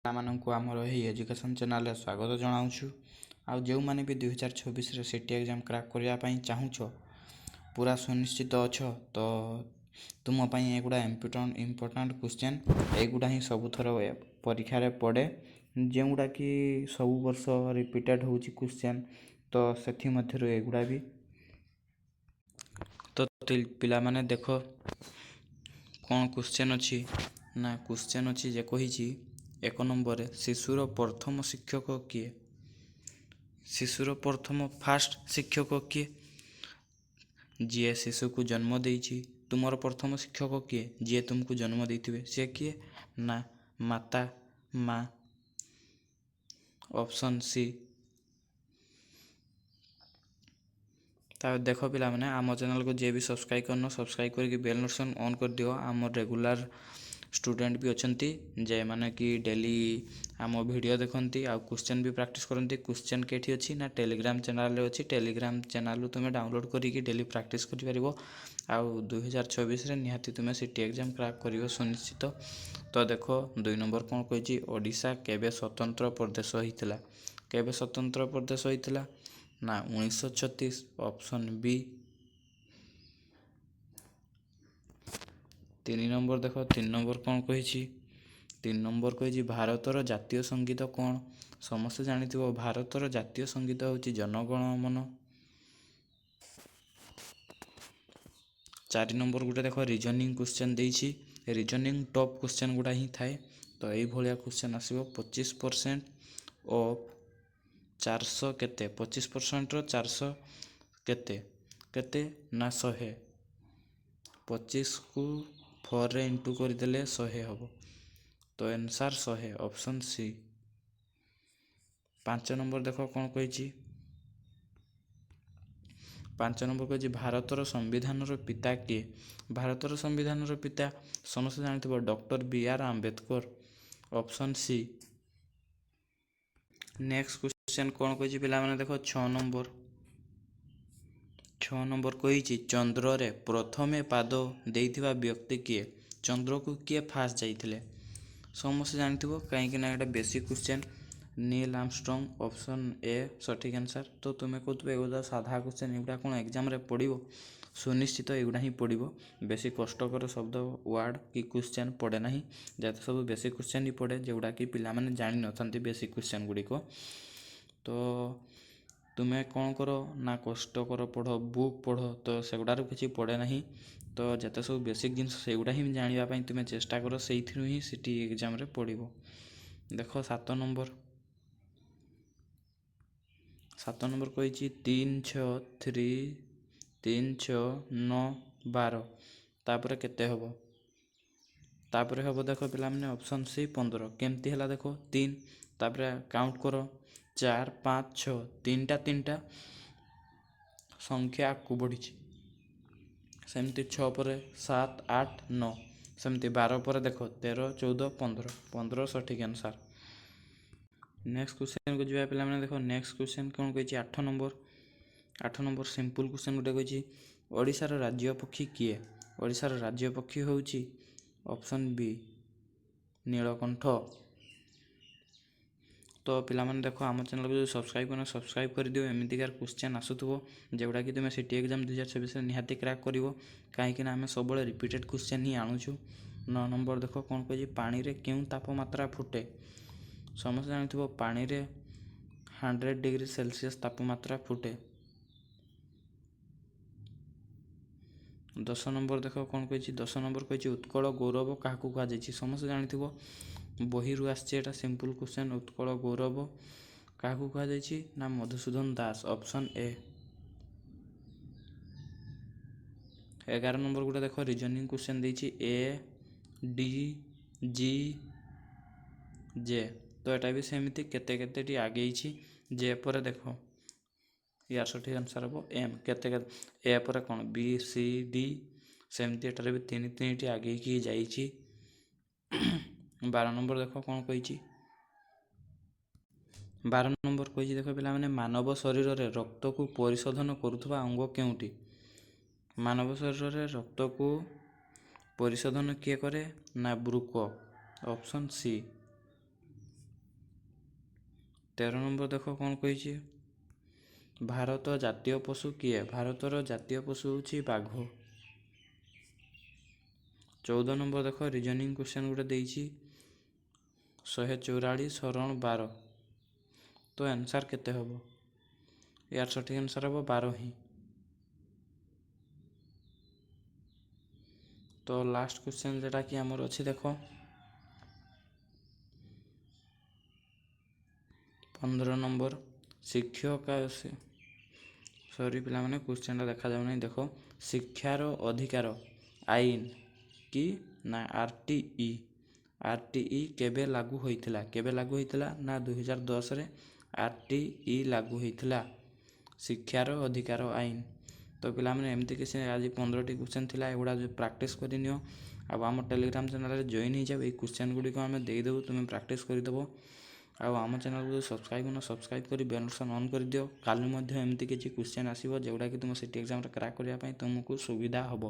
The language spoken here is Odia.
ପିଲାମାନଙ୍କୁ ଆମର ଏହି ଏଜୁକେସନ୍ ଚ୍ୟାନେଲରେ ସ୍ୱାଗତ ଜଣାଉଛୁ। ଆଉ ଯେଉଁମାନେ ବି 2024ରେ ସିଟି ଏକ୍ଜାମ୍ କ୍ରାକ୍ କରିବା ପାଇଁ ଚାହୁଁଛ, ପୁରା ସୁନିଶ୍ଚିତ ଅଛ, ତ ତୁମ ପାଇଁ ଏଗୁଡ଼ା ଇମ୍ପୋର୍ଟାଣ୍ଟ କ୍ୱେଶ୍ଚନ୍। ଏଗୁଡ଼ା ହିଁ ସବୁଥର ପରୀକ୍ଷାରେ ପଡ଼େ, ଯେଉଁଗୁଡ଼ାକି ସବୁ ବର୍ଷ ରିପିଟେଡ଼୍ ହେଉଛି କ୍ୱେଶ୍ଚନ୍। ତ ସେଥିମଧ୍ୟରୁ ଏଗୁଡ଼ା ବି। ତ ପିଲାମାନେ ଦେଖ କ'ଣ କ୍ୱେଶ୍ଚନ୍ ଅଛି ନା, କ୍ୱେଶ୍ଚନ୍ ଅଛି ଯେ କହିଛି 1 ନମ୍ବରରେ ଶିଶୁର ପ୍ରଥମ ଶିକ୍ଷକ କିଏ? ଶିଶୁର ଫାଷ୍ଟ ଶିକ୍ଷକ କିଏ? ଯିଏ ଶିଶୁକୁ ଜନ୍ମ ଦେଇଛି। ତୁମର ପ୍ରଥମ ଶିକ୍ଷକ କିଏ? ଯିଏ ତୁମକୁ ଜନ୍ମ ଦେଇଥିବେ। ସେ କିଏ? ନା ମାତା, ମା। Option C. ତାପରେ ଦେଖ ପିଲାମାନେ, ଆମ ଚ୍ୟାନେଲକୁ ଯିଏ ବି ସବସ୍କ୍ରାଇବ୍ କରିନ, ସବସ୍କ୍ରାଇବ୍ କରିକି ବେଲ୍ ନୋଟିଫିକେସନ୍ ଅନ୍ କରିଦିଅ। ଆମର ରେଗୁଲାର ଷ୍ଟୁଡେଣ୍ଟ ବି ଅଛନ୍ତି ଯେଉଁମାନେ କି ଡେଲି ଆମ ଭିଡ଼ିଓ ଦେଖନ୍ତି ଆଉ କ୍ୱେଶ୍ଚନ୍ ବି ପ୍ରାକ୍ଟିସ୍ କରନ୍ତି। କ୍ୱେଶ୍ଚନ୍ କେଠି ଅଛି ନା ଟେଲିଗ୍ରାମ ଚ୍ୟାନେଲରେ ଅଛି। ଟେଲିଗ୍ରାମ ଚ୍ୟାନେଲରୁ ତୁମେ ଡାଉନଲୋଡ଼୍ କରିକି ଡେଲି ପ୍ରାକ୍ଟିସ୍ କରିପାରିବ। ଆଉ 2024ରେ ନିହାତି ତୁମେ ସିଟି ଏକ୍ଜାମ୍ କ୍ରାକ୍ କରିବ ସୁନିଶ୍ଚିତ। ତ ଦେଖ 2 ନମ୍ବର କ'ଣ କହିଛି, ଓଡ଼ିଶା କେବେ ସ୍ୱତନ୍ତ୍ର ପ୍ରଦେଶ ହୋଇଥିଲା? କେବେ ସ୍ୱତନ୍ତ୍ର ପ୍ରଦେଶ ହୋଇଥିଲା? ନା 1936। Option B. 3 ନମ୍ବର ଦେଖ, 3 ନମ୍ବର କ'ଣ କହିଛି? 3 ନମ୍ବର କହିଛି ଭାରତର ଜାତୀୟ ସଙ୍ଗୀତ କ'ଣ? ସମସ୍ତେ ଜାଣିଥିବ ଭାରତର ଜାତୀୟ ସଙ୍ଗୀତ ହେଉଛି ଜନଗଣ ମନ। 4 ନମ୍ବର ଗୋଟେ ଦେଖ, ରିଜନିଂ କ୍ୱେଶ୍ଚନ୍ ଦେଇଛି। ରିଜନିଂ ଟପ୍ କ୍ୱେଶ୍ଚନ୍ ଗୁଡ଼ା ହିଁ ଥାଏ। ତ ଏଇଭଳିଆ କ୍ୱେଶ୍ଚନ୍ ଆସିବ। 25% ଅଫ୍ 400 କେତେ? 25%ର 400 କେତେ? କେତେ ନା 100। 25କୁ 4ରେ ଇଣ୍ଟୁ କରିଦେଲେ 100 ହେବ। ତ ଆନ୍ସର୍ 100। Option C. 5 ନମ୍ବର ଦେଖ କ'ଣ କହିଛି? 5 ନମ୍ବର କହିଛି ଭାରତର ସମ୍ବିଧାନର ପିତା କିଏ? ଭାରତର ସମ୍ବିଧାନର ପିତା ସମସ୍ତେ ଜାଣିଥିବ doctor B.R. Ambedkar. Option C. Next question କ'ଣ କହିଛି ପିଲାମାନେ ଦେଖ, 6 ନମ୍ବର। 6 ନମ୍ବର କହିଛି ଚନ୍ଦ୍ରରେ ପ୍ରଥମେ ପାଦ ଦେଇଥିବା ବ୍ୟକ୍ତି କିଏ? ଚନ୍ଦ୍ରକୁ କିଏ ଫାଷ୍ଟ ଯାଇଥିଲେ? ସମସ୍ତେ ଜାଣିଥିବ, କାହିଁକିନା ଏଇଟା basic question. Neil Armstrong. Option A ସଠିକ୍ ଆନ୍ସର୍। ତ ତୁମେ କହୁଥିବ ଏଗୁଡ଼ା ସାଧା କ୍ୱେଶ୍ଚନ୍, ଏଗୁଡ଼ା କ'ଣ ଏକ୍ଜାମ୍ରେ ପଡ଼ିବ? ସୁନିଶ୍ଚିତ ଏଗୁଡ଼ା ହିଁ ପଡ଼ିବ। ବେଶୀ କଷ୍ଟକର ଶବ୍ଦ, ୱାର୍ଡ଼ କି କ୍ୱେଶ୍ଚନ୍ ପଡ଼େ ନାହିଁ। ଯେତେ ସବୁ ବେସିକ୍ କ୍ୱେଶ୍ଚନ୍ ହିଁ ପଡ଼େ, ଯେଉଁଗୁଡ଼ାକି ପିଲାମାନେ ଜାଣିନଥାନ୍ତି ବେସିକ୍ କ୍ୱେଶ୍ଚନ୍ ଗୁଡ଼ିକ। ତ ତୁମେ କ'ଣ କର ନା କଷ୍ଟକର ପଢ଼, ବୁକ୍ ପଢ଼, ତ ସେଗୁଡ଼ାରୁ କିଛି ପଡ଼େ ନାହିଁ। ତ ଯେତେ ସବୁ ବେସିକ୍ ଜିନିଷ ସେଗୁଡ଼ା ହିଁ ଜାଣିବା ପାଇଁ ତୁମେ ଚେଷ୍ଟା କର, ସେଇଥିରୁ ହିଁ ସିଟି ଏକ୍ଜାମ୍ରେ ପଡ଼ିବ। ଦେଖ 7 ନମ୍ବର। 7 ନମ୍ବର କହିଛି 3, 6, 9, 12। ତାପରେ କେତେ ହେବ? ତାପରେ ହେବ ଦେଖ ପିଲାମାନେ, ଅପସନ୍ ସି 15। କେମିତି ହେଲା ଦେଖ, 3 ତାପରେ କାଉଣ୍ଟ କର 4, 5, 6। ତିନିଟା ସଂଖ୍ୟା ଆଗକୁ ବଢ଼ିଛି। ସେମିତି 6 ପରେ 7, 8, 9। ସେମିତି 12 ପରେ ଦେଖ 13, 14, 15। 15 ସଠିକ୍ ଆନ୍ସର୍। ନେକ୍ସଟ କ୍ୱେଶ୍ଚନ୍କୁ ଯିବା ପିଲାମାନେ ଦେଖ, ନେକ୍ସଟ କ୍ୱେଶ୍ଚନ୍ କ'ଣ କହିଛି? 8 ନମ୍ବର। 8 ନମ୍ବର ସିମ୍ପଲ୍ କ୍ୱେଶ୍ଚନ୍ ଗୋଟେ କହିଛି, ଓଡ଼ିଶାର ରାଜ୍ୟ ପକ୍ଷୀ କିଏ? ଓଡ଼ିଶାର ରାଜ୍ୟ ପକ୍ଷୀ ହେଉଛି ଅପସନ୍ ବି ନୀଳକଣ୍ଠ। ତ ପିଲାମାନେ ଦେଖ, ଆମ ଚ୍ୟାନେଲକୁ ଯଦି ସବସ୍କ୍ରାଇବ୍ କରିନ, ସବସ୍କ୍ରାଇବ୍ କରିଦିଅ। ଏମିତିକାର କ୍ୱେଶ୍ଚନ୍ ଆସୁଥିବ ଯେଉଁଟାକି ତୁମେ ସିଟି ଏକ୍ଜାମ୍ 2024ରେ ନିହାତି କ୍ରାକ୍ କରିବ, କାହିଁକିନା ଆମେ ସବୁବେଳେ ରିପିଟେଡ଼୍ କ୍ୱେଶ୍ଚନ୍ ହିଁ ଆଣୁଛୁ। 9 ନମ୍ବର ଦେଖ କ'ଣ କହିଛି, ପାଣିରେ କେଉଁ ତାପମାତ୍ରା ଫୁଟେ? ସମସ୍ତେ ଜାଣିଥିବ ପାଣିରେ 100 ଡିଗ୍ରୀ ସେଲସିୟସ୍ ତାପମାତ୍ରା ଫୁଟେ। 10 ନମ୍ବର ଦେଖ କ'ଣ କହିଛି? 10 ନମ୍ବର କହିଛି ଉତ୍କଳ ଗୌରବ କାହାକୁ କୁହାଯାଇଛି? ସମସ୍ତେ ଜାଣିଥିବ, ବହିରୁ ଆସିଛି ଏଇଟା ସିମ୍ପଲ୍ କ୍ୱେଶ୍ଚନ୍। ଉତ୍କଳ ଗୌରବ କାହାକୁ କୁହାଯାଇଛି? ନା Madhusudan Das. Option A. 11 number ଗୋଟେ ଦେଖ, ରିଜନିଂ କ୍ୱେଶ୍ଚନ୍ ଦେଇଛି A, D, G, J। ତ ଏଟା ବି ସେମିତି କେତେଟି ଆଗେଇଛି। ଜେ ପରେ ଦେଖ, ୟାର ସଠିକ୍ ଆନ୍ସର୍ ହେବ M। ଏ ପରେ କ'ଣ? B, C, D। ସେମିତି ଏଠାରେ ବି ତିନିଟି ଆଗେଇକି ଯାଇଛି। 12 ନମ୍ବର ଦେଖ କ'ଣ କହିଛି? 12 ନମ୍ବର କହିଛି ଦେଖ ପିଲାମାନେ, ମାନବ ଶରୀରରେ ରକ୍ତକୁ ପରିଶୋଧନ କରୁଥିବା ଅଙ୍ଗ କେଉଁଟି? ମାନବ ଶରୀରରେ ରକ୍ତକୁ ପରିଶୋଧନ କିଏ କରେ? ନା ବୃକ। Option C. 13 ନମ୍ବର ଦେଖ କ'ଣ କହିଛି, ଭାରତ ଜାତୀୟ ପଶୁ କିଏ? ଭାରତର ଜାତୀୟ ପଶୁ ହେଉଛି ବାଘ। 14 ନମ୍ବର ଦେଖ ରିଜନିଂ କ୍ୱେଶ୍ଚନ୍ ଗୋଟେ ଦେଇଛି 144 ହରଣ 12, ତ ଆନ୍ସାର୍ କେତେ ହେବ? ୟାର ସଠିକ୍ ଆନ୍ସାର୍ ହେବ 12 ହିଁ। ତ ଲାଷ୍ଟ କ୍ୱେଶ୍ଚନ୍ ଯେଟାକି ଆମର ଅଛି ଦେଖ 15 ନମ୍ବର ଶିକ୍ଷକ ସରି ପିଲାମାନେ କ୍ୱେଶ୍ଚନ୍ଟା ଦେଖାଯାଉନାହିଁ। ଦେଖ ଶିକ୍ଷାର ଅଧିକାର ଆଇନ କି ନା RTI କେବେ ଲାଗୁ ହୋଇଥିଲା? କେବେ ଲାଗୁ ହୋଇଥିଲା ନା 2010ରେ RTI ଲାଗୁ ହୋଇଥିଲା, ଶିକ୍ଷାର ଅଧିକାର ଆଇନ। ତ ପିଲାମାନେ ଏମିତି କିଛି ଆଜି 15ଟି କ୍ୱେଶ୍ଚନ୍ ଥିଲା, ଏଗୁଡ଼ା ପ୍ରାକ୍ଟିସ୍ କରିନିଅ। ଆଉ ଆମ ଟେଲିଗ୍ରାମ ଚ୍ୟାନେଲରେ ଜଏନ୍ ହେଇଯାଉ, ଏଇ କ୍ୱେଶ୍ଚନ୍ ଗୁଡ଼ିକ ଆମେ ଦେଇଦେବୁ, ତୁମେ ପ୍ରାକ୍ଟିସ୍ କରିଦେବ। ଆଉ ଆମ ଚ୍ୟାନେଲକୁ ଯଦି ସବସ୍କ୍ରାଇବ୍ କରି ବେଲ୍ ଅପସନ୍ ଅନ୍ କରିଦିଅ। କାଲି ମଧ୍ୟ ଏମିତି କିଛି କ୍ୱେଶ୍ଚନ୍ ଆସିବ ଯେଉଁଟାକି ତୁମ ସିଟି ଏକ୍ଜାମରେ କ୍ରାକ୍ କରିବା ପାଇଁ ତୁମକୁ ସୁବିଧା ହେବ।